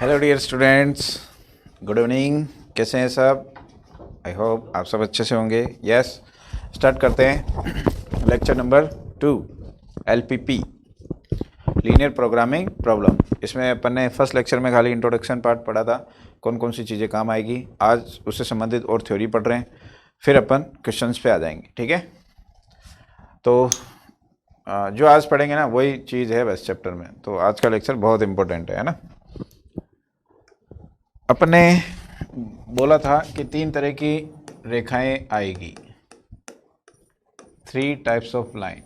Hello dear students, good evening. कैसे हैं सब? आई होप आप सब अच्छे से होंगे। यस, स्टार्ट करते हैं। Lecture number 2, LPP, linear programming problem. इसमें अपन ने फर्स्ट लेक्चर में खाली इंट्रोडक्शन पार्ट पढ़ा था, कौन कौन सी चीज़ें काम आएगी। आज उससे संबंधित और थ्योरी पढ़ रहे हैं, फिर अपन क्वेश्चंस पे आ जाएंगे। ठीक है, तो जो आज पढ़ेंगे ना वही चीज़ है बस चैप्टर में। तो आज का लेक्चर बहुत इंपॉर्टेंट है ना। अपने बोला था कि 3 तरह की रेखाएं आएगी, 3 टाइप्स ऑफ लाइन।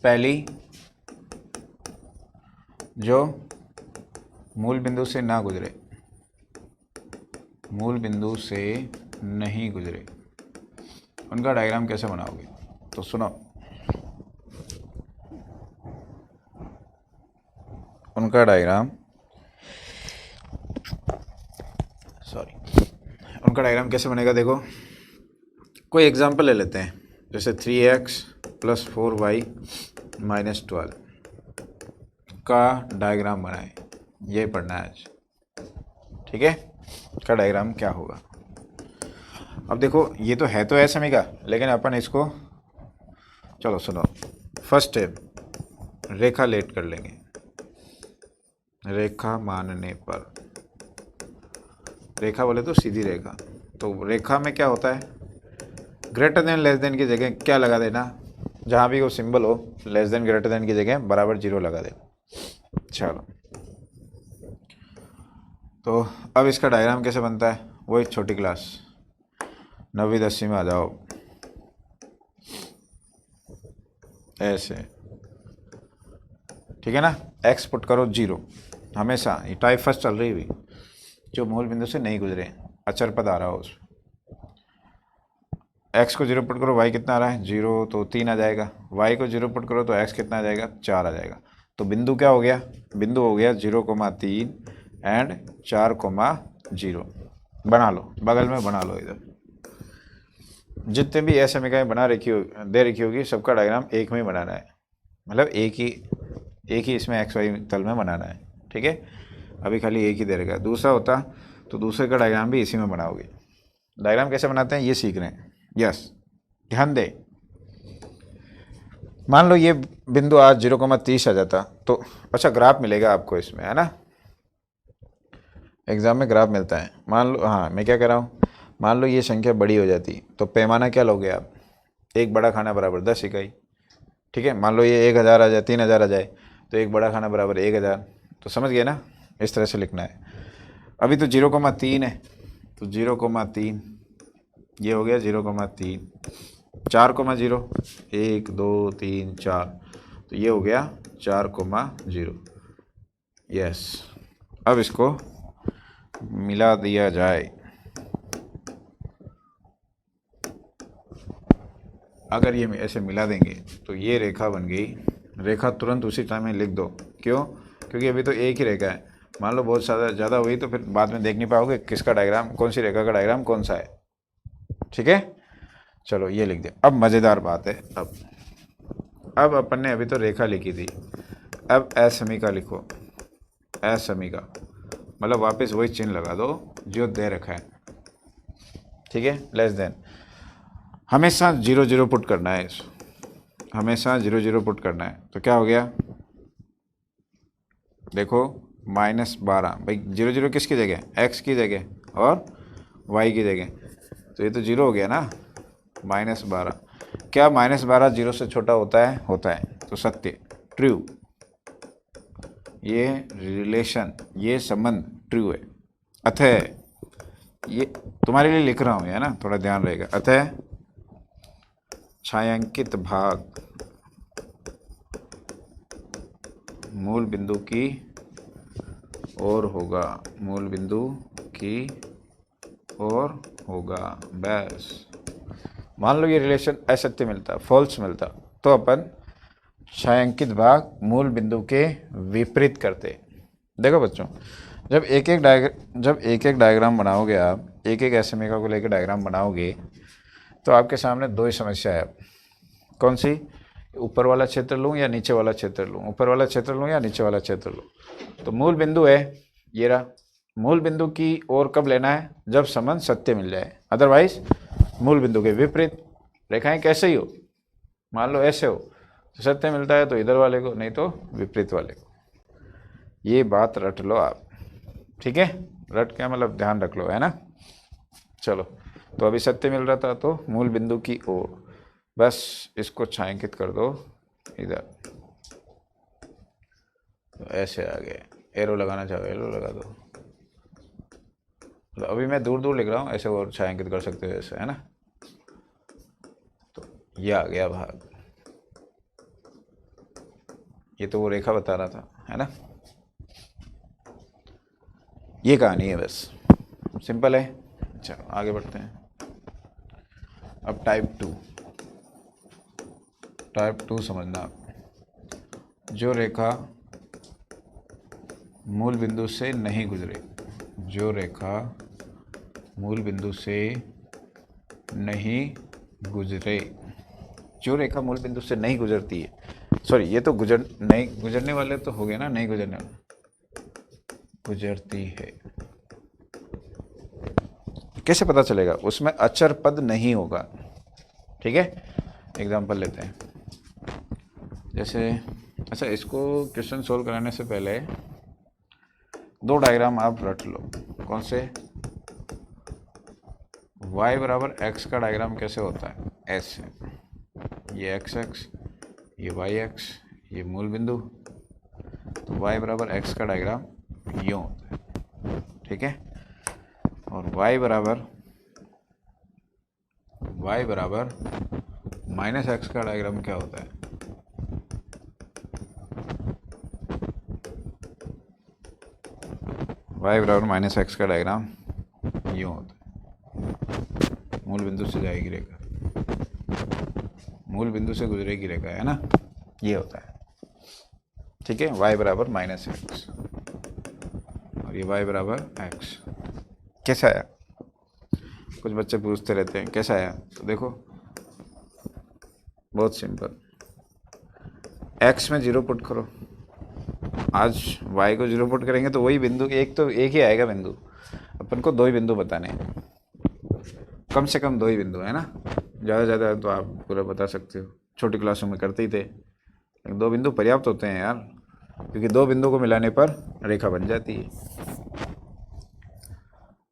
पहली जो मूल बिंदु से ना गुजरे, मूल बिंदु से नहीं गुजरे, उनका डायग्राम कैसे बनाओगे? तो सुनो, उनका डायग्राम कैसे बनेगा। देखो, कोई एग्जांपल ले लेते हैं, जैसे 3x + 4y - 12 का डायग्राम बनाएं। ये पढ़ना है आज, ठीक है। का डायग्राम क्या होगा? अब देखो, ये तो है तो ऐसे का, लेकिन अपन इसको, चलो सुनो, फर्स्ट स्टेप, रेखा लेट कर लेंगे। रेखा मानने पर, रेखा बोले तो सीधी रेखा। तो रेखा में क्या होता है, ग्रेटर देन लेस देन की जगह क्या लगा देना, जहाँ भी वो सिंबल हो, लेस देन ग्रेटर देन की जगह बराबर 0 लगा देना। चलो, तो अब इसका डायग्राम कैसे बनता है, वही छोटी क्लास 9वीं 10वीं में आ जाओ। ऐसे, ठीक है ना। x पुट करो 0, हमेशा ये टाइप फर्स्ट चल रही हुई, जो मूल बिंदु से नहीं गुजरे, अचर पद आ रहा हो उस x को 0 पुट करो, y कितना आ रहा है 0, तो 3 आ जाएगा। y को 0 पुट करो तो x कितना आ जाएगा 4 आ जाएगा। तो बिंदु क्या हो गया, बिंदु हो गया 0,3 एंड 4,0। बना लो, बगल में बना लो। इधर जितने भी ऐसे समीकरण बना रखी हो, दे रखी होगी, सबका डायग्राम एक में ही बनाना है, मतलब एक ही इसमें एक्स वाई तल में बनाना है। ठीक है, अभी खाली एक ही दे रखा है। दूसरा होता तो दूसरे का डायग्राम भी इसी में बनाओगे। डायग्राम कैसे बनाते हैं ये सीख रहे हैं। यस, ध्यान दे। मान लो ये बिंदु आज 0,30 आ जाता तो अच्छा ग्राफ मिलेगा आपको इसमें, है ना। एग्जाम में ग्राफ मिलता है। मान लो, हाँ मैं क्या कह रहा हूँ, मान लो ये संख्या बड़ी हो जाती तो पैमाना क्या लोगे आप, एक बड़ा खाना बराबर 10 इकाई। ठीक है, मान लो ये 1000 आ जाए, 3000 आ जाए, तो एक बड़ा खाना बराबर 1000। तो समझ गए ना, इस तरह से लिखना है। अभी तो 0,3 है, तो 0,3 ये हो गया 0,3, 4,0, 1 2 3 4, तो ये हो गया 4,0। यस, अब इसको मिला दिया जाए। अगर ये ऐसे मिला देंगे तो ये रेखा बन गई। रेखा तुरंत उसी टाइम में लिख दो। क्यों? क्योंकि अभी तो एक ही रेखा है। मान लो बहुत ज़्यादा हुई तो फिर बाद में देख नहीं पाओगे किसका डायग्राम, कौन सी रेखा का डायग्राम कौन सा है। ठीक है, चलो ये लिख दे। अब मज़ेदार बात है, अब अपन ने अभी तो रेखा लिखी थी, अब असमीका लिखो। असमीका मतलब वापस वही चिन्ह लगा दो जो दे रखा है। ठीक है, लेस देन, हमेशा 0 0 पुट करना है, हमेशा 0 0 पुट करना है। तो क्या हो गया, देखो -12, भाई 0 0 किसकी जगह, x की जगह और y की जगह, तो ये तो 0 हो गया ना। -12, क्या -12 0 से छोटा होता है? होता है। तो सत्य, ट्रू, ये रिलेशन, ये संबंध ट्रू है। अतः, ये तुम्हारे लिए लिख रहा हूँ, है ना, थोड़ा ध्यान रहेगा। अतः छायांकित भाग मूल बिंदु की ओर होगा, मूल बिंदु की ओर होगा। बस, मान लो ये रिलेशन असत्य मिलता, फॉल्स मिलता, तो अपन छायांकित भाग मूल बिंदु के विपरीत करते। देखो बच्चों, जब एक एक डायग्राम बनाओगे आप, एक एसएमएका को लेकर डायग्राम बनाओगे, तो आपके सामने दो ही समस्या है। कौन सी? ऊपर वाला क्षेत्र लूँ या नीचे वाला क्षेत्र लूँ, ऊपर वाला क्षेत्र लूँ या नीचे वाला क्षेत्र लूँ। तो मूल बिंदु है ये रहा, मूल बिंदु की ओर कब लेना है, जब संबंध सत्य मिल जाए, अदरवाइज मूल बिंदु के विपरीत। रेखाएं कैसे ही हो, मान लो ऐसे हो तो सत्य मिलता है तो इधर वाले को, नहीं तो विपरीत वाले को। ये बात रट लो आप, ठीक है, रट क्या मतलब ध्यान रख लो, है ना। चलो, तो अभी सत्य मिल रहा था तो मूल बिंदु की ओर, बस इसको छायांकित कर दो इधर, तो ऐसे आ गए। एरो लगाना चाहो एरो लगा दो, तो अभी मैं दूर दूर लिख रहा हूँ, ऐसे और छायांकित कर सकते हो ऐसे, है ना। तो ये आ गया भाग, ये तो वो रेखा बता रहा था, है ना। ये कहानी है, बस सिंपल है। चलो आगे बढ़ते हैं। अब टाइप 2 समझना, जो रेखा मूल बिंदु से नहीं गुजरे, जो रेखा मूल बिंदु से नहीं गुजरे, जो रेखा मूल बिंदु से नहीं गुजरती है, सॉरी ये तो नहीं गुजरने वाले तो हो गए ना, नहीं गुजरने वाले, गुजरती है। कैसे पता चलेगा, उसमें अचर पद नहीं होगा, ठीक है। एग्जाम्पल लेते हैं, जैसे अच्छा, इसको क्वेश्चन सोल्व कराने से पहले 2 डायग्राम आप रट लो। कौन से, y बराबर x का डायग्राम कैसे होता है, ऐसे, ये x, ये y, ये मूल बिंदु, तो y बराबर x का डायग्राम यूँ होता है, ठीक है। और y बराबर माइनस एक्स का डायग्राम क्या होता है, y बराबर माइनस एक्स का डायग्राम यूँ होता है। मूल बिंदु से जाएगी रेखा, मूल बिंदु से गुजरेगी रेखा, है ना, ये होता है, ठीक है। y बराबर माइनस एक्स और ये y बराबर x। कैसा आया, कुछ बच्चे पूछते रहते हैं कैसा आया, तो देखो बहुत सिंपल, x में 0 पुट करो, आज y को 0 पुट करेंगे तो वही बिंदु, एक ही आएगा बिंदु। अपन को 2 ही बिंदु बताने हैं, कम से कम 2 ही बिंदु, है ना। ज़्यादा तो आप पूरा बता सकते हो, छोटी क्लासों में करते ही थे, लेकिन 2 बिंदु पर्याप्त होते हैं यार, क्योंकि 2 बिंदु को मिलाने पर रेखा बन जाती है।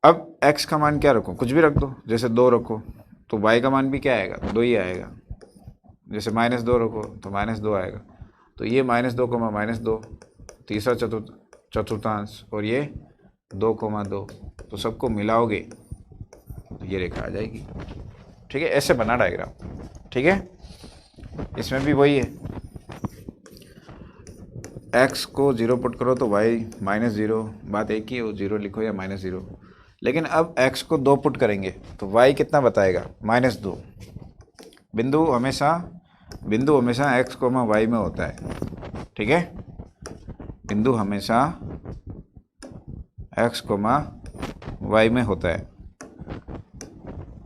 अब x का मान क्या रखो, कुछ भी रख दो, जैसे 2 रखो तो y का मान भी क्या आएगा, 2 ही आएगा। जैसे -2 रखो तो -2 आएगा, तो ये -2, -2, तीसरा चतुर्थांश, और ये 2, तो सबको मिलाओगे तो ये रेखा आ जाएगी, ठीक है। ऐसे बना डायग्राम, ठीक है। इसमें भी वही है, x को 0 पुट करो तो y -0, बात एक ही है, 0 लिखो या -0। लेकिन अब x को 2 पुट करेंगे तो y कितना बताएगा, -2। बिंदु हमेशा x, y में होता है, ठीक है। बिंदु हमेशा x, y में होता है।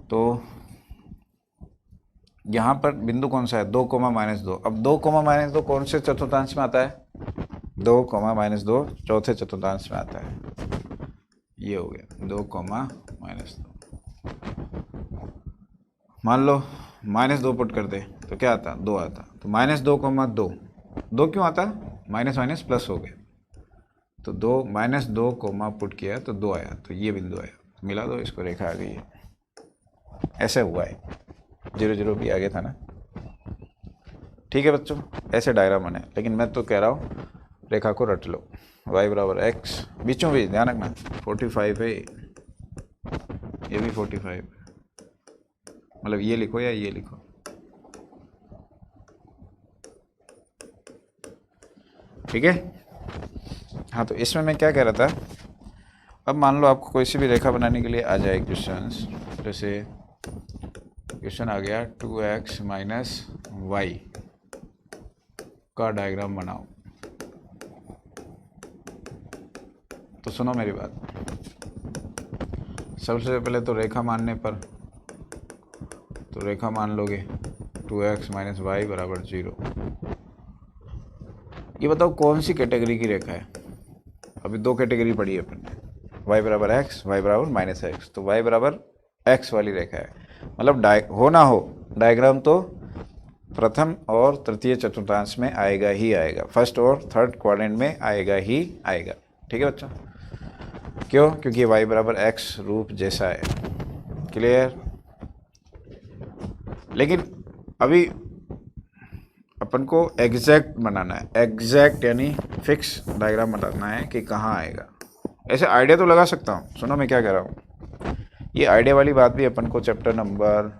तो यहाँ पर बिंदु कौन सा है, 2, -2। अब 2, -2 कौन से चतुर्थांश में आता है, 2, -2 चौथे चतुर्थांश में आता है। ये हो गया 2, -2। मान लो -2 पुट कर दे तो क्या आता, 2 आता, तो -2, 2 क्यों आता, माइनस प्लस हो गया, तो 2, -2 पुट किया तो 2 आया, तो ये बिंदु आया, मिला दो इसको, रेखा आ गई है। ऐसे हुआ है, 0, 0 भी आगे था ना, ठीक है बच्चों, ऐसे डायग्राम बने। लेकिन मैं तो कह रहा हूँ रेखा को रट लो, y बराबर x, बीचों बीच ध्यान रखना, 45 है, ये भी 45, मतलब ये लिखो या ये लिखो, ठीक है। हाँ, तो इसमें मैं क्या कह रहा था, अब मान लो आपको कोई सी भी रेखा बनाने के लिए आ जाए क्वेश्चन, जैसे क्वेश्चन आ गया 2x - y का डायग्राम बनाओ, तो सुनो मेरी बात, सबसे पहले तो रेखा मानने पर, तो रेखा मान लोगे 2x माइनस वाई बराबर 0। ये बताओ कौन सी कैटेगरी की रेखा है? अभी दो कैटेगरी पढ़ी है अपन ने, y बराबर x, y बराबर माइनस एक्स। तो y बराबर x वाली रेखा है, मतलब हो ना हो डायग्राम तो प्रथम और तृतीय चतुर्थांश में आएगा ही आएगा, फर्स्ट और थर्ड क्वाड्रेंट में आएगा ही आएगा। ठीक है बच्चों? क्यों? क्योंकि y बराबर x रूप जैसा है। क्लियर? लेकिन अभी अपन को एग्जैक्ट बनाना है, एग्जैक्ट यानी फिक्स डायग्राम बनाना है कि कहाँ आएगा। ऐसे आइडिया तो लगा सकता हूँ, सुनो मैं क्या कह रहा हूँ। ये आइडिया वाली बात भी अपन को चैप्टर नंबर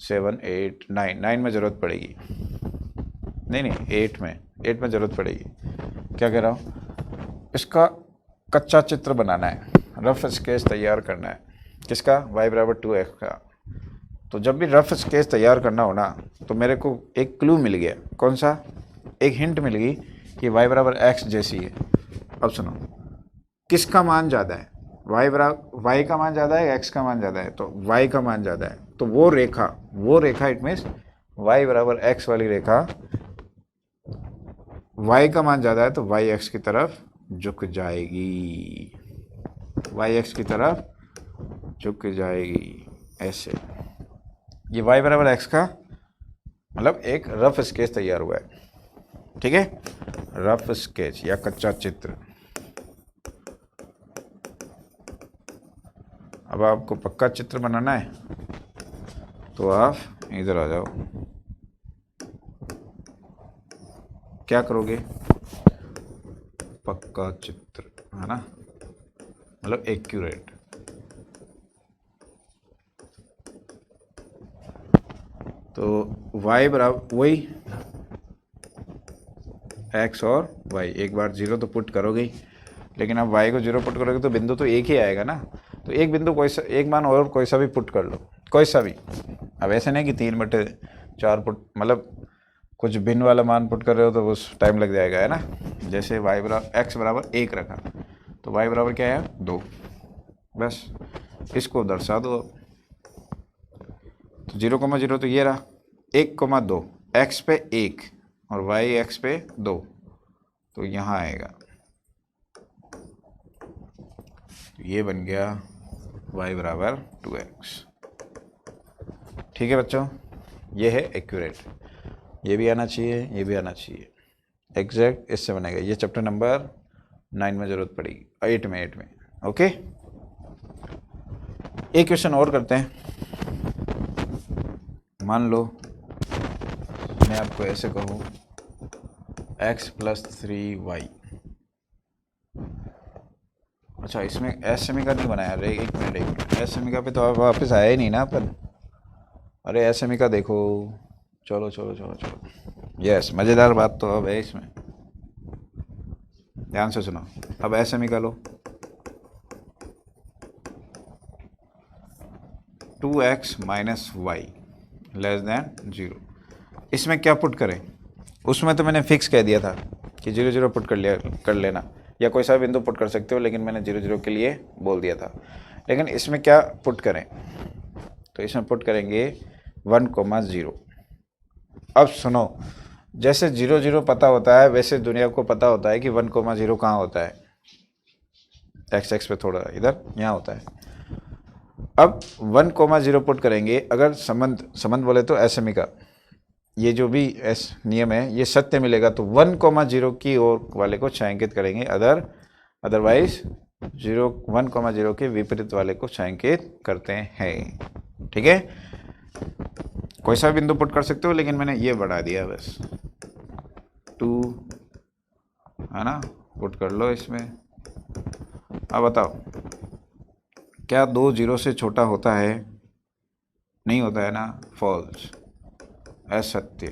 7, 8, 9 में ज़रूरत पड़ेगी। नहीं 8 में ज़रूरत पड़ेगी। क्या कह रहा हूँ, इसका कच्चा चित्र बनाना है, रफ स्केच तैयार करना है। किसका? y बराबर 2x का। तो जब भी रफ स्केच तैयार करना हो ना, तो मेरे को एक क्लू मिल गया। कौन सा? एक हिंट मिल गई कि y बराबर x जैसी है। अब सुनो, किसका मान ज़्यादा है? y का मान ज़्यादा है, x का मान ज़्यादा है? तो y का मान ज़्यादा है, तो वो रेखा इट मीन्स y बराबर x वाली रेखा, y का मान ज़्यादा है तो y x की तरफ झुक जाएगी, y x की तरफ झुक जाएगी ऐसे। ये y बराबर x का मतलब एक रफ स्केच तैयार हुआ है। ठीक है? रफ स्केच या कच्चा चित्र। अब आपको पक्का चित्र बनाना है तो आप इधर आ जाओ। क्या करोगे? पक्का चित्र, है ना, मतलब एक्यूरेट। तो y बराबर वही x और y, एक बार 0 तो पुट करोगे ही, लेकिन अब y को 0 पुट करोगे तो बिंदु तो एक ही आएगा ना। तो एक बिंदु कोई सा, एक मान और कोई सा भी पुट कर लो, कोई सा भी। अब ऐसे नहीं कि 3/4 पुट, मतलब कुछ भिन्न वाला मान पुट कर रहे हो तो उस टाइम लग जाएगा, है ना। जैसे y बराबर x बराबर 1 रखा, तो y बराबर क्या है? 2। बस इसको दर्शा दो। तो 0,0 तो ये रहा, 1,2, x पे 1 और y x पे 2, तो यहाँ आएगा। तो ये बन गया y बराबर 2x। ठीक है बच्चों, ये है एक्यूरेट। ये भी आना चाहिए, ये भी आना चाहिए। एग्जैक्ट इससे बनेगा। ये चैप्टर नंबर 9 में ज़रूरत पड़ेगी, 8 में। ओके, एक क्वेश्चन और करते हैं। मान लो मैं आपको ऐसे कहूँ x + 3y। अच्छा, इसमें एस सेमी का नहीं बनाया। अरे एक मिनट, एस सेमी का पे तो अब वापस आया ही नहीं ना अपन। अरे एस सेमी का देखो, चलो। यस, मज़ेदार बात तो अब है इसमें, ध्यान से सुनो। अब एस सेमी का लो, 2x minus y less than 0। इसमें क्या पुट करें? उसमें तो मैंने फिक्स कह दिया था कि 0,0 पुट कर लेना, या कोई सा बिंदु पुट कर सकते हो, लेकिन मैंने 0,0 के लिए बोल दिया था। लेकिन इसमें क्या पुट करें? तो इसमें पुट करेंगे 1,0। अब सुनो, जैसे 0,0 पता होता है वैसे दुनिया को पता होता है कि 1,0 कहाँ होता है। x पे थोड़ा इधर, यहाँ होता है। अब 1,0 पुट करेंगे। अगर संबंध बोले तो एसएमई का ये जो भी एस नियम है ये सत्य मिलेगा तो 1,0 की ओर वाले को छायांकित करेंगे, अदरवाइज 1,0 के विपरीत वाले को छायांकित करते हैं। ठीक है, कोई सा बिंदु पुट कर सकते हो, लेकिन मैंने ये बढ़ा दिया बस 2, है ना, पुट कर लो इसमें। अब बताओ, क्या 2 0 से छोटा होता है? नहीं होता है ना, फॉल्स, असत्य।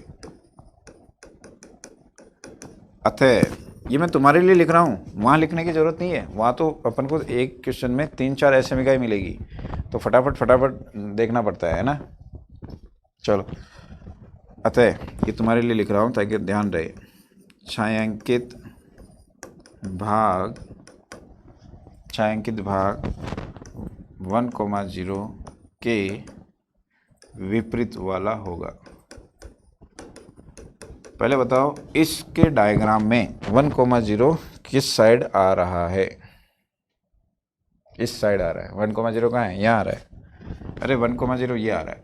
अतः ये मैं तुम्हारे लिए लिख रहा हूँ, वहाँ लिखने की ज़रूरत नहीं है। वहाँ तो अपन को एक क्वेश्चन में 3-4 एसएमई का ही मिलेगी, तो फटाफट देखना पड़ता है ना। चलो, अतः ये तुम्हारे लिए लिख रहा हूँ ताकि ध्यान रहे। छायांकित भाग 1,0 के विपरीत वाला होगा। पहले बताओ इसके डायग्राम में 1,0 किस साइड आ रहा है? इस साइड आ रहा है। 1,0 कहाँ है? यहाँ आ रहा है। अरे 1,0 ये आ रहा है,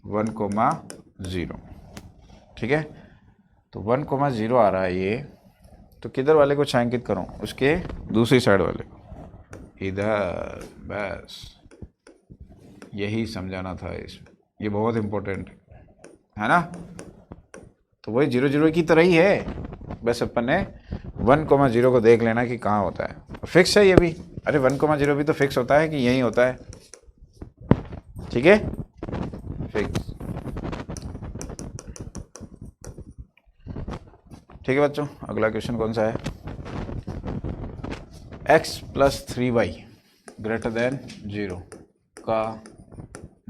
1,0, ठीक है। तो 1,0 आ रहा है ये, तो किधर वाले को छायांकित करूं? उसके दूसरी साइड वाले को, इधर। बस यही समझाना था इसमें, ये बहुत इम्पोर्टेंट है ना। तो वही 0,0 की तरह ही है, बस अपन ने 1,0 को देख लेना कि कहाँ होता है। फिक्स है ये भी। अरे 1,0 भी तो फिक्स होता है कि यही होता है, ठीक है, फिक्स। ठीक है बच्चों, अगला क्वेश्चन कौन सा है? x + 3y > 0 का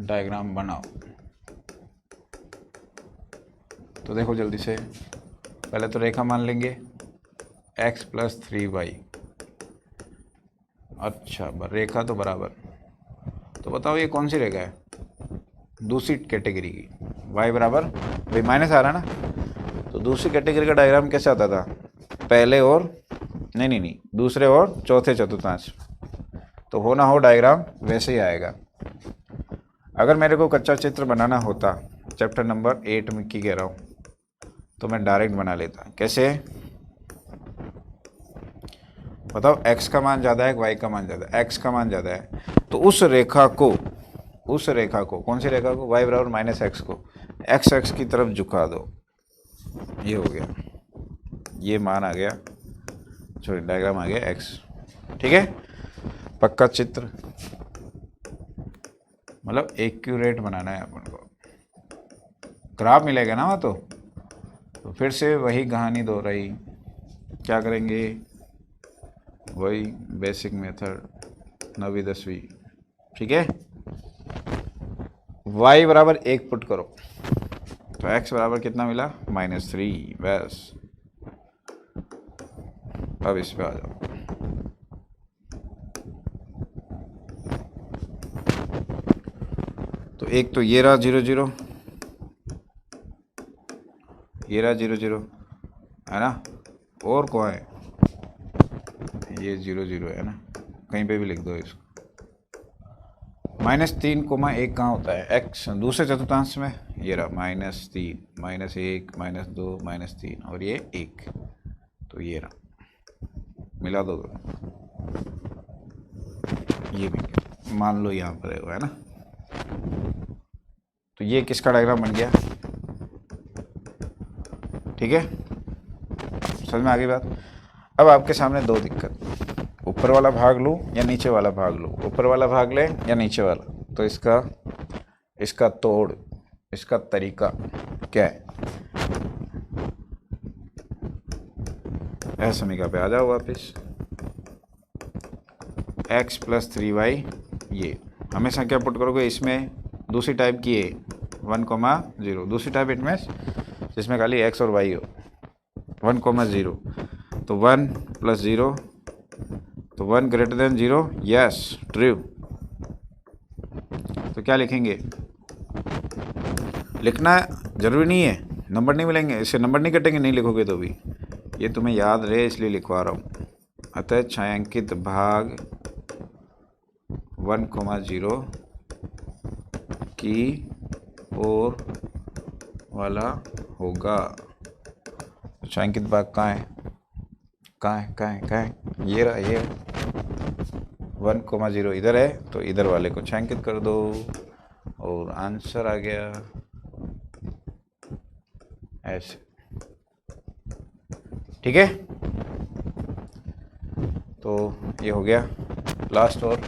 डायग्राम बनाओ। तो देखो जल्दी से, पहले तो रेखा मान लेंगे x + 3y। अच्छा, रेखा तो बराबर। तो बताओ ये कौन सी रेखा है? दूसरी कैटेगरी की। y बराबर, भाई माइनस आ रहा है ना, तो दूसरी कैटेगरी का डायग्राम कैसे आता था? पहले और नहीं, दूसरे और चौथे चतुर्थांश। तो हो ना हो डायग्राम वैसे ही आएगा। अगर मेरे को कच्चा चित्र बनाना होता, चैप्टर नंबर 8 में की कह रहा हूँ, तो मैं डायरेक्ट बना लेता। कैसे बताओ? x का मान ज़्यादा है, y का मान ज़्यादा है? x का मान ज़्यादा है, तो उस रेखा को कौन सी रेखा को? y बराबर -x को x की तरफ झुका दो। ये हो गया, ये मान आ गया, सॉरी डायग्राम आ गया x, ठीक है। पक्का चित्र, मतलब एक्यूरेट बनाना है अपन को। ग्राफ मिलेगा ना वहाँ, तो फिर से वही कहानी दोहराई। क्या करेंगे? वही बेसिक मेथड, 9वीं 10वीं, ठीक है। y बराबर 1 पुट करो, तो x बराबर कितना मिला? -3। बस अब इस पे आ जाओ। तो एक तो ये रहा 0,0, ये रहा 0,0, है ना। और कौन है? ये 0,0 है ना, कहीं पे भी लिख दो इसको। -3,1 कहाँ होता है? x दूसरे चतुर्थांश में। ये रहा -3, -1, -2, -3 और ये 1, तो ये रहा, मिला दो। ये भी मान लो यहाँ पर है ना। तो ये किसका डायग्राम बन गया? ठीक है, समझ में आ गई बात। अब आपके सामने दो दिक्कत, ऊपर वाला भाग लूँ या नीचे वाला भाग लूँ? ऊपर वाला भाग ले या नीचे वाला? तो इसका तोड़, इसका तरीका क्या है? ऐसा समीकरण पे आ जाओ वापस। x + 3y, ये हमेशा क्या पुट करोगे इसमें? दूसरी टाइप की है 1,0, दूसरी टाइप इट मीन्स जिसमें खाली x और y हो। 1,0, तो 1 + 0, तो 1 > 0, यस ट्रू। तो क्या लिखेंगे? लिखना जरूरी नहीं है, नंबर नहीं मिलेंगे, इससे नंबर नहीं कटेंगे नहीं लिखोगे तो भी। ये तुम्हें याद रहे इसलिए लिखवा रहा हूँ। अतः छायांकित भाग 1,0 की ओर वाला होगा। छायांकित भाग कहाँ है? कहाँ है? ये रहा, ये 1,0 इधर है, तो इधर वाले को छायांकित कर दो और आंसर आ गया ऐसे, ठीक है। तो ये हो गया लास्ट और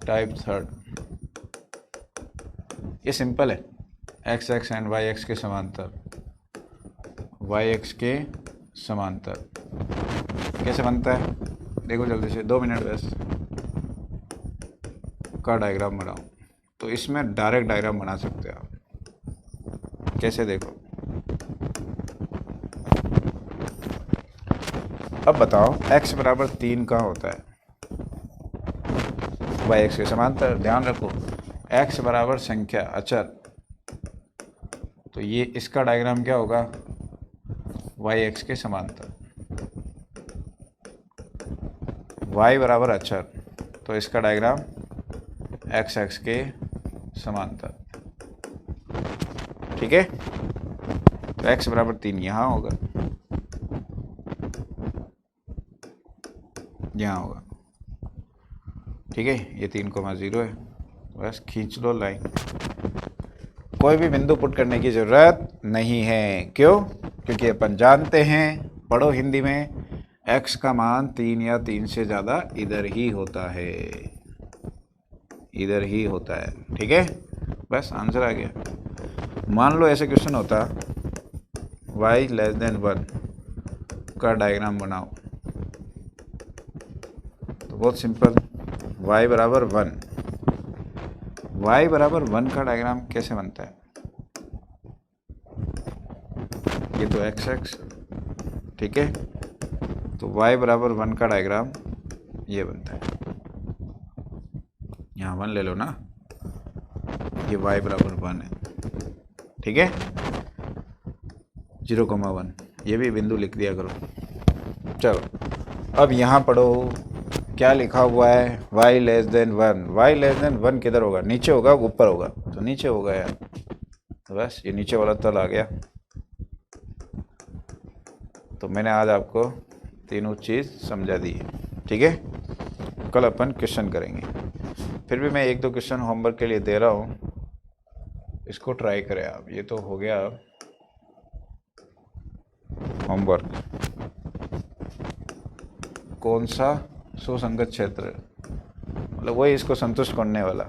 टाइप थर्ड। ये सिंपल है, x एंड y के समांतर, y के समांतर कैसे बनता है? देखो जल्दी से, 2 मिनट बस। का डायग्राम बनाओ, तो इसमें डायरेक्ट डायग्राम बना सकते हो आप। कैसे? देखो अब बताओ x बराबर 3 कहाँ होता है? y के समांतर। ध्यान रखो x बराबर संख्या अचर, तो तो ये इसका डायग्राम क्या होगा, वाई एक्स के समांतर, y बराबर अक्षर, तो इसका डायग्राम एक्स एक्स के समांतर। ठीक है, तो x बराबर 3 यहाँ होगा, यहाँ होगा। ठीक है, ये 3,0 है, बस खींच लो लाइन। कोई भी बिंदु पुट करने की ज़रूरत नहीं है, क्यों? क्योंकि अपन जानते हैं, पढ़ो हिंदी में, x का मान 3 या 3 से ज़्यादा इधर ही होता है, इधर ही होता है। ठीक है, बस आंसर आ गया। मान लो ऐसे क्वेश्चन होता, y लेस देन 1 का डायग्राम बनाओ, तो बहुत सिंपल, y बराबर 1, y बराबर 1 का डायग्राम कैसे बनता है? ये तो एक्स एक्स, ठीक है, तो y बराबर 1 का डायग्राम ये बनता है, यहाँ 1 ले लो ना, ये y बराबर 1 है। ठीक है, 0,1, ये भी बिंदु लिख दिया करो। चलो अब यहाँ पढ़ो, क्या लिखा हुआ है, y less than 1, y less than 1 किधर होगा, नीचे होगा ऊपर होगा, तो नीचे होगा यार, तो बस ये नीचे वाला तल आ गया। तो मैंने आज आपको तीनों चीज़ समझा दी है। ठीक है, कल अपन क्वेश्चन करेंगे, फिर भी मैं 1-2 क्वेश्चन होमवर्क के लिए दे रहा हूँ, इसको ट्राई करें आप। ये तो हो गया होमवर्क। कौन सा सुसंगत क्षेत्र, मतलब वही इसको संतुष्ट करने वाला,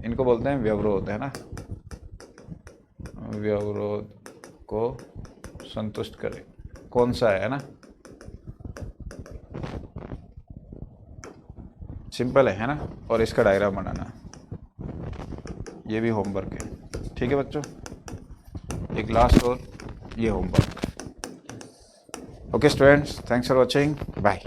इनको बोलते हैं व्यवरोध, है ना, व्यवरोध को संतुष्ट करे, कौन सा है ना, सिंपल है ना, और इसका डायग्राम बनाना, ये भी होमवर्क है। ठीक है बच्चों, एक लास्ट और ये homework. Okay students, thanks for watching, bye.